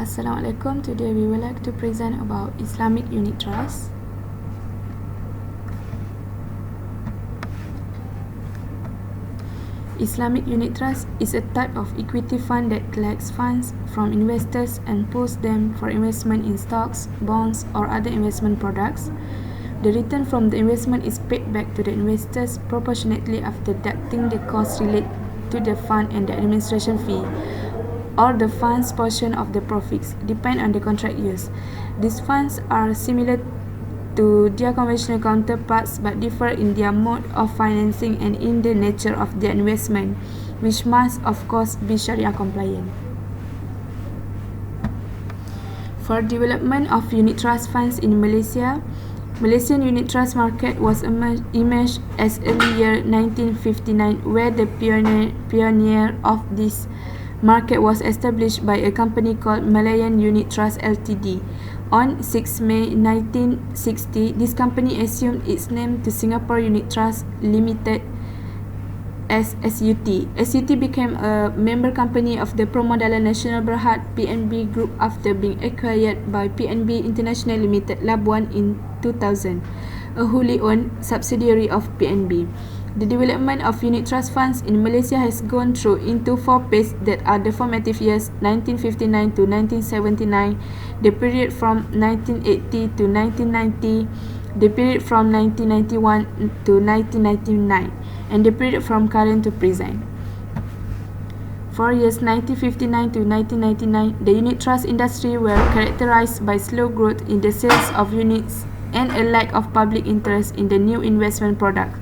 Assalamualaikum. Today we would like to present about Islamic Unit Trust. Islamic Unit Trust is a type of equity fund that collects funds from investors and pools them for investment in stocks, bonds, or other investment products. The return from the investment is paid back to the investors proportionately after deducting the costs related to the fund and the administration fee, or the fund's portion of the profits, depend on the contract used. These funds are similar to their conventional counterparts but differ in their mode of financing and in the nature of their investment, which must of course be Sharia compliant. For development of unit trust funds in Malaysia, Malaysian unit trust market was emerged as early year 1959, where the pioneer of this market was established by a company called Malayan Unit Trust Ltd. On 6 May 1960, this company assumed its name to Singapore Unit Trust Limited as SUT. SUT became a member company of the Permodalan Nasional Berhad PNB Group after being acquired by PNB International Limited Labuan in 2000, a wholly owned subsidiary of PNB. The development of unit trust funds in Malaysia has gone through into four phases that are the formative years 1959 to 1979, the period from 1980 to 1990, the period from 1991 to 1999, and the period from current to present. For years 1959 to 1999, the unit trust industry were characterized by slow growth in the sales of units and a lack of public interest in the new investment product.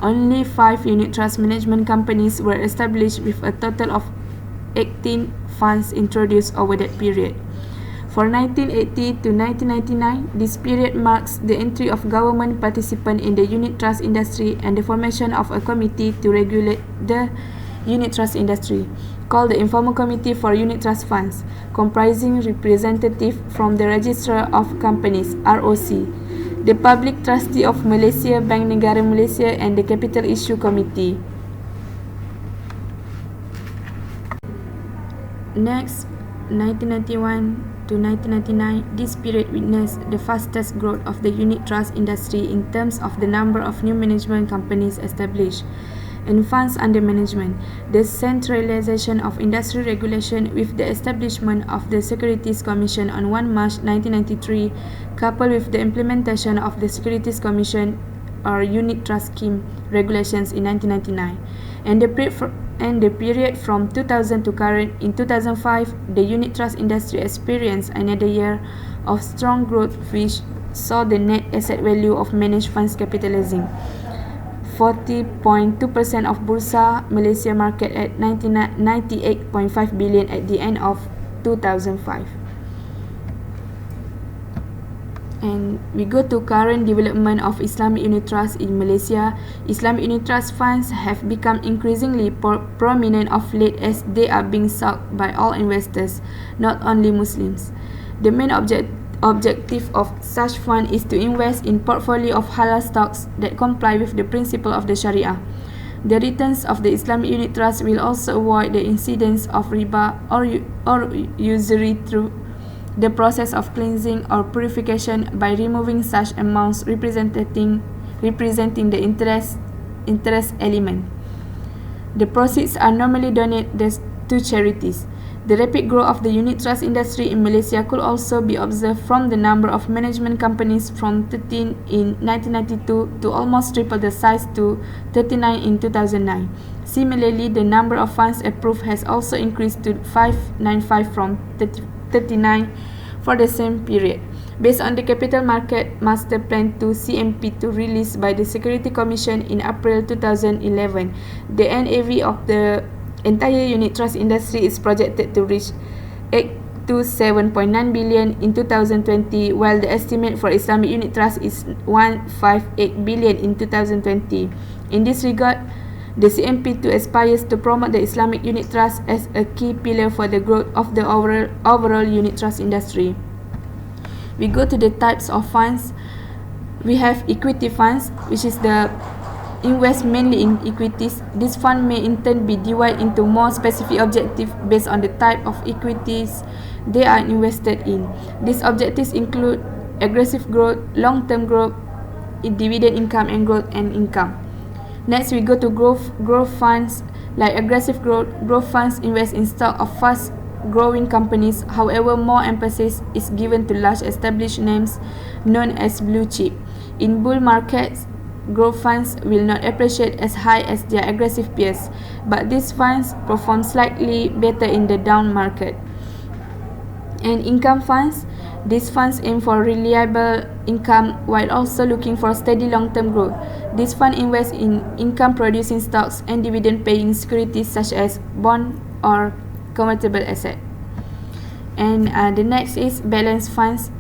Only 5 unit trust management companies were established with a total of 18 funds introduced over that period. For 1980 to 1999, this period marks the entry of government participant in the unit trust industry and the formation of a committee to regulate the unit trust industry, called the Informal Committee for Unit Trust Funds, comprising representatives from the Registrar of Companies (ROC), the Public Trustee of Malaysia, Bank Negara Malaysia, and the Capital Issue Committee. Next, 1991 to 1999, this period witnessed the fastest growth of the unit trust industry in terms of the number of new management companies established and funds under management, the centralization of industry regulation with the establishment of the Securities Commission on 1 March 1993, coupled with the implementation of the Securities Commission or Unit Trust Scheme regulations in 1999, and the period from 2000 to current. In 2005, the unit trust industry experienced another year of strong growth, which saw the net asset value of managed funds capitalizing 40.2% of Bursa Malaysia market at 98.5 billion at the end of 2005. And we go to current development of Islamic unit trust in Malaysia. Islamic unit trust funds have become increasingly prominent of late as they are being sought by all investors, not only Muslims. The main objective of such fund is to invest in portfolio of halal stocks that comply with the principle of the Sharia. The returns of the Islamic unit trust will also avoid the incidence of riba or usury through the process of cleansing or purification by removing such amounts representing the interest element. The proceeds are normally donated to charities. The rapid growth of the unit trust industry in Malaysia could also be observed from the number of management companies from 13 in 1992 to almost triple the size to 39 in 2009. Similarly, the number of funds approved has also increased to 595 from 39 for the same period. Based on the Capital Market Master Plan to CMP2 released by the Security Commission in April 2011, the NAV of the entire unit trust industry is projected to reach 827.9 billion in 2020, while the estimate for Islamic unit trust is 158 billion in 2020. In this regard, the CMP2 aspires to promote the Islamic unit trust as a key pillar for the growth of the overall unit trust industry. We go to the types of funds. We have equity funds, which is the invest mainly in equities, this fund may in turn be divided into more specific objectives based on the type of equities they are invested in. These objectives include aggressive growth, long-term growth, dividend income, and growth and income. Next, we go to growth funds. Like aggressive growth funds invest in stock of fast-growing companies. However, more emphasis is given to large established names known as blue chip. In bull markets, growth funds will not appreciate as high as their aggressive peers, but these funds perform slightly better in the down market. And income funds, these funds aim for reliable income while also looking for steady long-term growth. These funds invest in income-producing stocks and dividend-paying securities such as bond or convertible asset. And the next is balanced funds.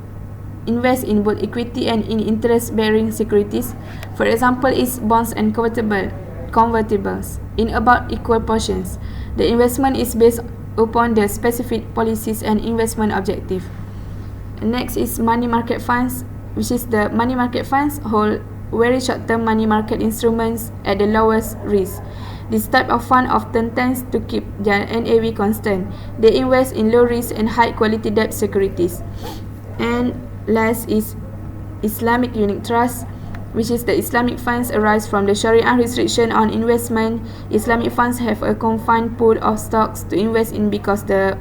Invest in both equity and in interest-bearing securities. For example, is bonds and convertibles in about equal portions. The investment is based upon the specific policies and investment objective. Next is money market funds, which is the money market funds hold very short-term money market instruments at the lowest risk. This type of fund often tends to keep their NAV constant. They invest in low-risk and high-quality debt securities. And last is Islamic unit trust, which is the Islamic funds arise from the Sharia restriction on investment. Islamic funds have a confined pool of stocks to invest in because the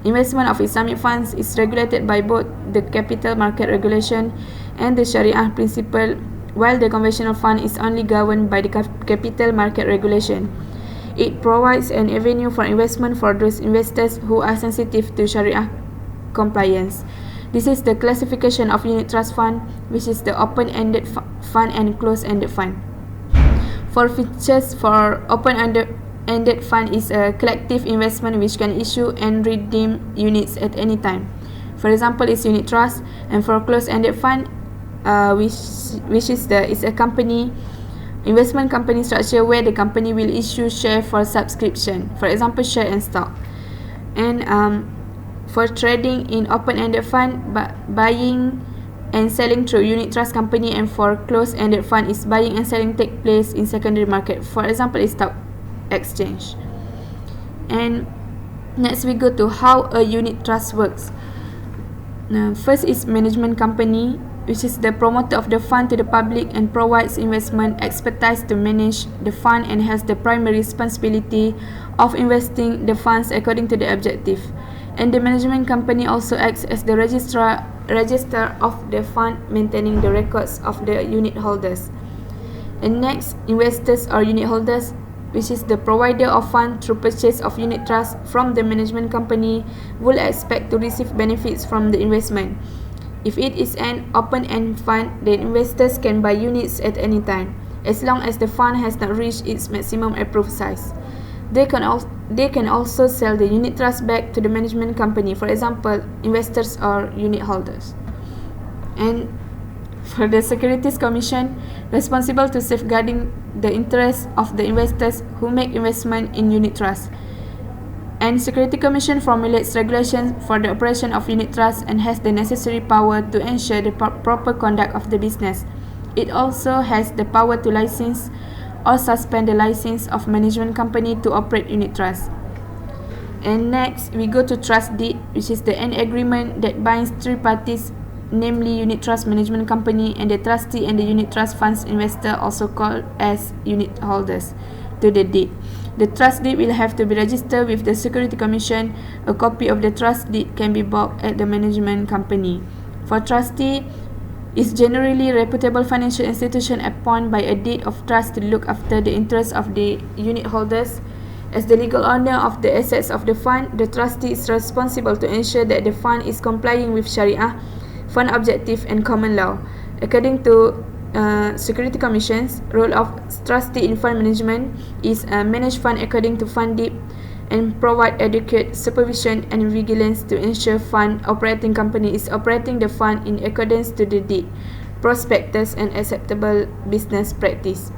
investment of Islamic funds is regulated by both the capital market regulation and the Sharia principle, while the conventional fund is only governed by the capital market regulation. It provides an avenue for investment for those investors who are sensitive to Sharia compliance. This is the classification of unit trust fund, which is the open-ended fund and closed-ended fund. For features for open-ended fund is a collective investment which can issue and redeem units at any time. For example, is unit trust. And for closed-ended fund, which is a company investment company structure where the company will issue share for subscription. For example, share and stock. And for trading in open-ended fund, buying and selling through unit trust company, and for closed-ended fund is buying and selling take place in secondary market. For example, is stock exchange. And next we go to how a unit trust works. Now, first is management company, which is the promoter of the fund to the public and provides investment expertise to manage the fund and has the primary responsibility of investing the funds according to the objective. And the management company also acts as the registrar of the fund, maintaining the records of the unit holders. And next, investors or unit holders, which is the provider of fund through purchase of unit trust from the management company, will expect to receive benefits from the investment. If it is an open-end fund, the investors can buy units at any time, as long as the fund has not reached its maximum approved size. They can also sell the unit trust back to the management company, for example, investors or unit holders. And for the Securities Commission, responsible to safeguarding the interests of the investors who make investment in unit trust. And Securities Commission formulates regulations for the operation of unit trust and has the necessary power to ensure the proper conduct of the business. It also has the power to license or suspend the license of management company to operate unit trust. And next, we go to trust deed, which is an agreement that binds three parties, namely unit trust management company and the trustee and the unit trust funds investor, also called as unit holders, to the deed. The trust deed will have to be registered with the Securities Commission. A copy of the trust deed can be bought at the management company. For trustee, is generally reputable financial institution appointed by a deed of trust to look after the interests of the unit holders. As the legal owner of the assets of the fund, the trustee is responsible to ensure that the fund is complying with Sharia, fund objective, and common law. According to Securities Commission's role of trustee in fund management is manage fund according to fund deed and provide adequate supervision and vigilance to ensure fund operating company is operating the fund in accordance to the deed, prospectus, and acceptable business practice.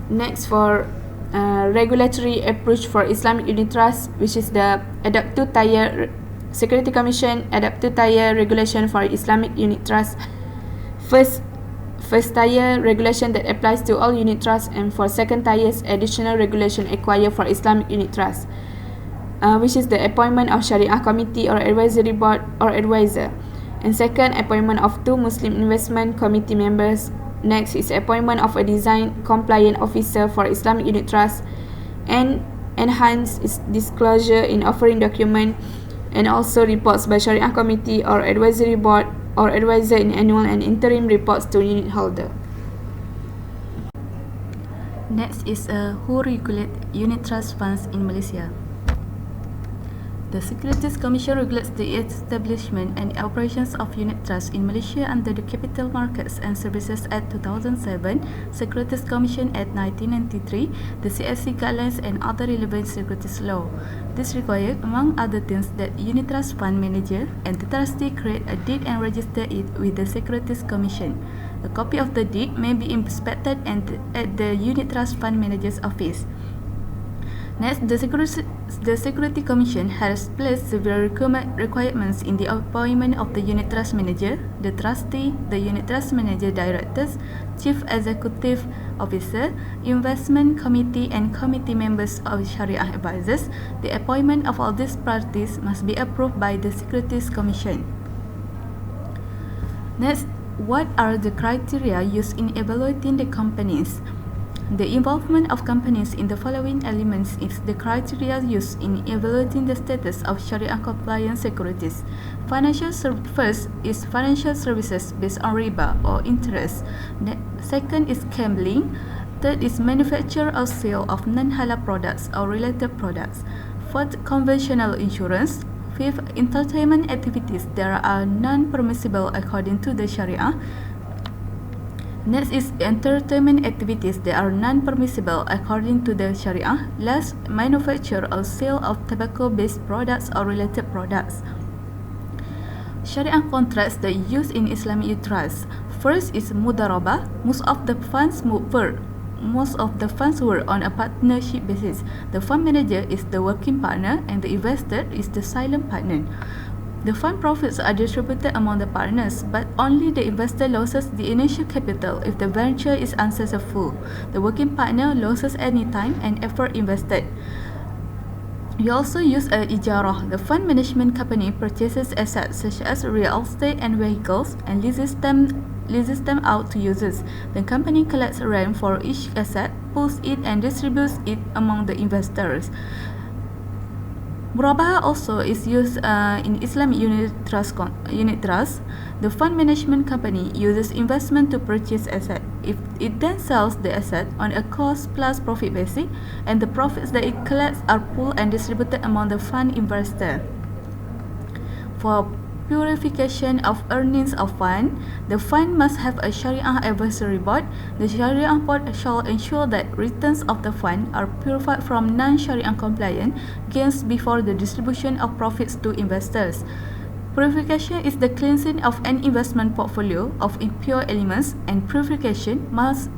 Next, for regulatory approach for Islamic unit trust, which is the Adaptive Tier Securities Commission Adaptive Tier Regulation for Islamic unit trust. first tier regulation that applies to all unit trusts, and for second tiers additional regulation acquired for Islamic unit trusts, which is the appointment of Sharia committee or advisory board or advisor, and second, appointment of 2 Muslim investment committee members. Next is appointment of a design compliant officer for Islamic unit trust, and enhance its disclosure in offering document and also reports by Sharia committee or advisory board or advisor in annual and interim reports to unit holder. Next is who regulate unit trust funds in Malaysia. The Securities Commission regulates the establishment and operations of unit trusts in Malaysia under the Capital Markets and Services Act 2007, Securities Commission Act 1993, the CSC guidelines and other relevant securities law. This requires, among other things, that unit trust fund manager and the trustee create a deed and register it with the Securities Commission. A copy of the deed may be inspected at the unit trust fund manager's office. Next, the Security Commission has placed several requirements in the appointment of the unit trust manager, the trustee, the unit trust manager directors, chief executive officer, investment committee and committee members of Sharia advisors. The appointment of all these parties must be approved by the Securities Commission. Next, what are the criteria used in evaluating the companies? The involvement of companies in the following elements is the criteria used in evaluating the status of Sharia compliant securities. First is financial services based on riba or interest. Second is gambling. Third is manufacture or sale of non-halal products or related products. Fourth, conventional insurance. Fifth, entertainment activities that are non-permissible according to the Sharia. Next is entertainment activities that are non-permissible according to the Sharia. Last, manufacture or sale of tobacco-based products or related products. Sharia contracts that used in Islamic trust. First is mudarabah. Most of the funds were on a partnership basis. The fund manager is the working partner and the investor is the silent partner. The fund profits are distributed among the partners, but only the investor loses the initial capital if the venture is unsuccessful. The working partner loses any time and effort invested. We also use a ijarah. The fund management company purchases assets such as real estate and vehicles and leases them out to users. The company collects rent for each asset, pools it and distributes it among the investors. Murabahah also is used in Islamic unit trust. The fund management company uses investment to purchase asset. If it then sells the asset on a cost plus profit basis, and the profits that it collects are pooled and distributed among the fund investor. For purification of earnings of fund, the fund must have a Sharia advisory board. The Sharia board shall ensure that returns of the fund are purified from non-Sharia compliant gains before the distribution of profits to investors. Purification is the cleansing of an investment portfolio of impure elements, and purification must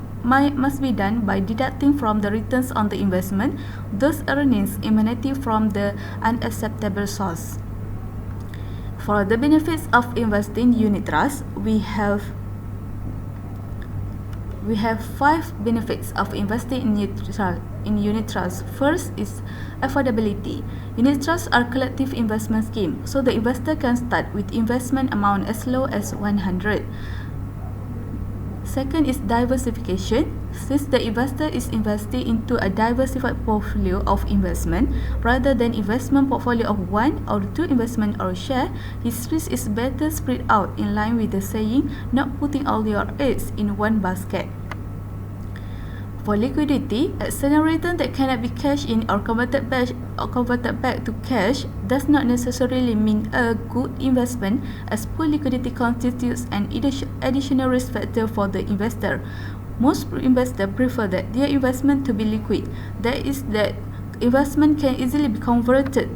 be done by deducting from the returns on the investment those earnings emanating from the unacceptable source. For the benefits of investing unit trust, we have 5 benefits of investing in unit trust. First is affordability. Unit trusts are collective investment scheme, so the investor can start with investment amount as low as 100. Second is diversification. Since the investor is investing into a diversified portfolio of investment rather than investment portfolio of 1 or 2 investment or share, his risk is better spread out in line with the saying, not putting all your eggs in one basket. For liquidity, external return that cannot be cashed in or converted back to cash does not necessarily mean a good investment, as poor liquidity constitutes an additional risk factor for the investor. Most investors prefer that their investment to be liquid. That is, that investment can easily be converted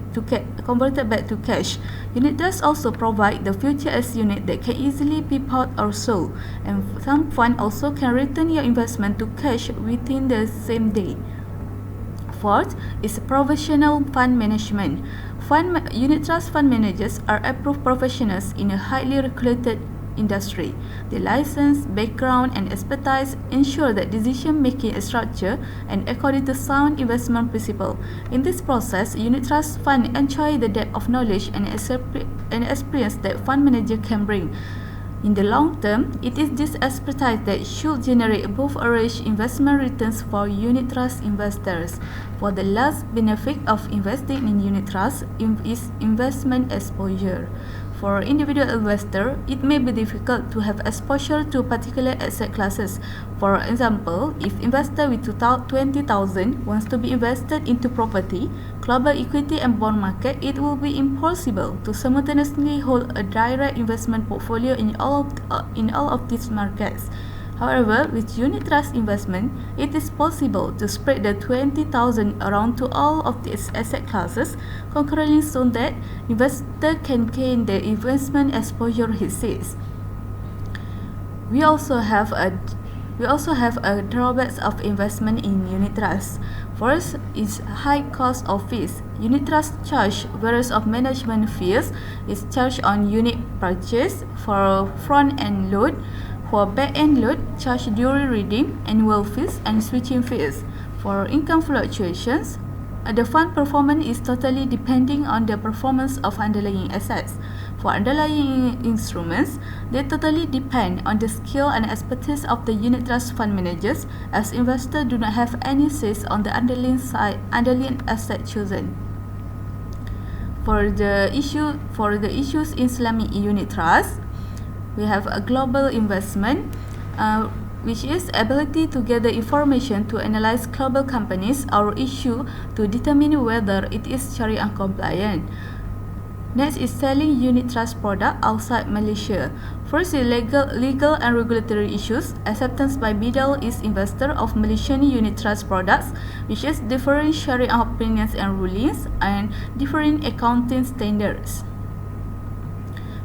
back to cash. Unit trusts also provide the future as unit that can easily be bought or sold, and some fund also can return your investment to cash within the same day. Fourth is professional fund management. Unit trust fund managers are approved professionals in a highly regulated industry. The license, background, and expertise ensure that decision-making is structured and according to sound investment principle. In this process, unit trust fund enjoy the depth of knowledge and experience that fund manager can bring. In the long term, it is this expertise that should generate above average investment returns for unit trust investors. For the last benefit of investing in unit trust is investment exposure. For individual investor, it may be difficult to have exposure to particular asset classes. For example, if investor with 20,000 wants to be invested into property, global equity and bond market, it will be impossible to simultaneously hold a direct investment portfolio in all of these markets. However, with unit trust investment, it is possible to spread the 20,000 around to all of these asset classes concurrently so that investor can gain the investment exposure he seeks. We also have a drawbacks of investment in unit trust. First is high cost of fees. Unit trust charge various of management fees is charged on unit purchase for front-end load. For back-end load, charge during redeem, annual fees, and switching fees. For income fluctuations, the fund performance is totally depending on the performance of underlying assets. For underlying instruments, they totally depend on the skill and expertise of the unit trust fund managers, as investors do not have any say on the underlying asset chosen. For the issues in Islamic unit trust, we have a global investment, which is ability to gather information to analyze global companies or issue to determine whether it is Sharia compliant. Next is selling unit trust product outside Malaysia. First is legal and regulatory issues. Acceptance by Bidal is investor of Malaysian unit trust products, which is different Sharia opinions and rulings and different accounting standards.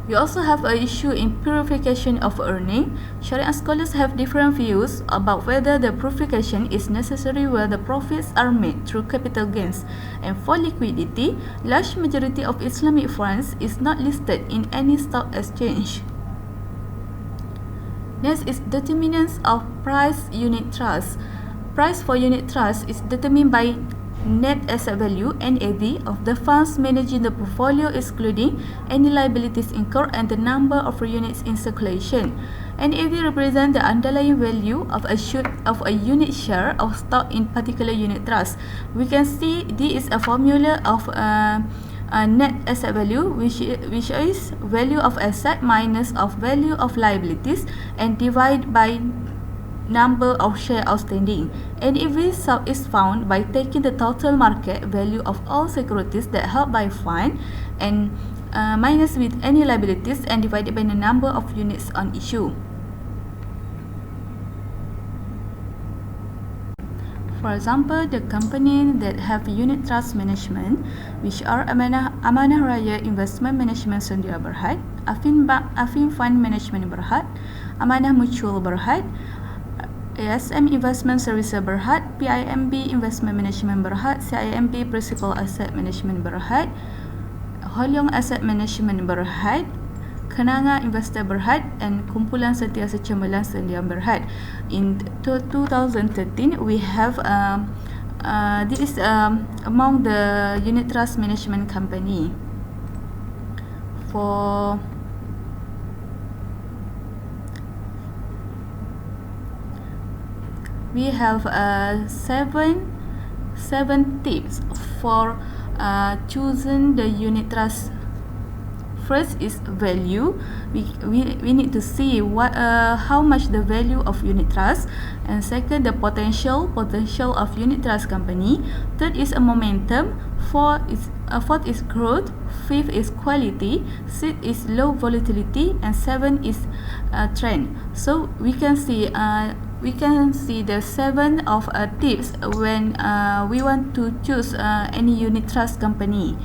We also have an issue in purification of earning. Sharia scholars have different views about whether the purification is necessary where the profits are made through capital gains. And for liquidity, large majority of Islamic funds is not listed in any stock exchange. Next is determinants of price unit trust. Price for unit trust is determined by net asset value (NAV) of the funds managing the portfolio, excluding any liabilities incurred and the number of units in circulation. NAV represents the underlying value of a unit share of stock in particular unit trust. We can see this is a formula of net asset value, which is value of asset minus of value of liabilities and divided by number of share outstanding. NAV is found by taking the total market value of all securities that held by fund and minus with any liabilities and divided by the number of units on issue. For example, the company that have unit trust management, which are Amanah Raya Investment Management Sdn Berhad, Afin Fund Management Berhad, Amanah Mutual Berhad, ASM Investment Services Berhad, PIMB Investment Management Berhad, CIMB Principal Asset Management Berhad, Holyong Asset Management Berhad, Kenanga Investor Berhad, and Kumpulan Setiausaha Cembelan Sdn Berhad. In 2013, we have this is among the unit trust management company. We have seven tips for choosing the unit trust. First is value. We need to see how much the value of unit trust, and second the potential of unit trust company. Third is a momentum. Fourth is growth. Fifth is quality. Sixth is low volatility, and seven is trend. So we can see the seven of tips when we want to choose any unit trust company.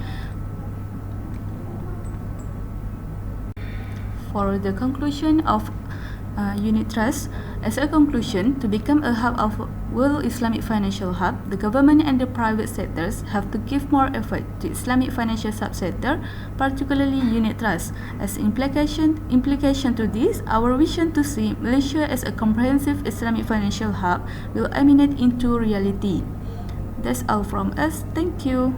For the conclusion of unit trust, As a conclusion, to become a hub of world Islamic financial hub, the government and the private sectors have to give more effort to Islamic financial subsector, particularly unit trust. As implication to this, our vision to see Malaysia as a comprehensive Islamic financial hub will emanate into reality. That's all from us. Thank you.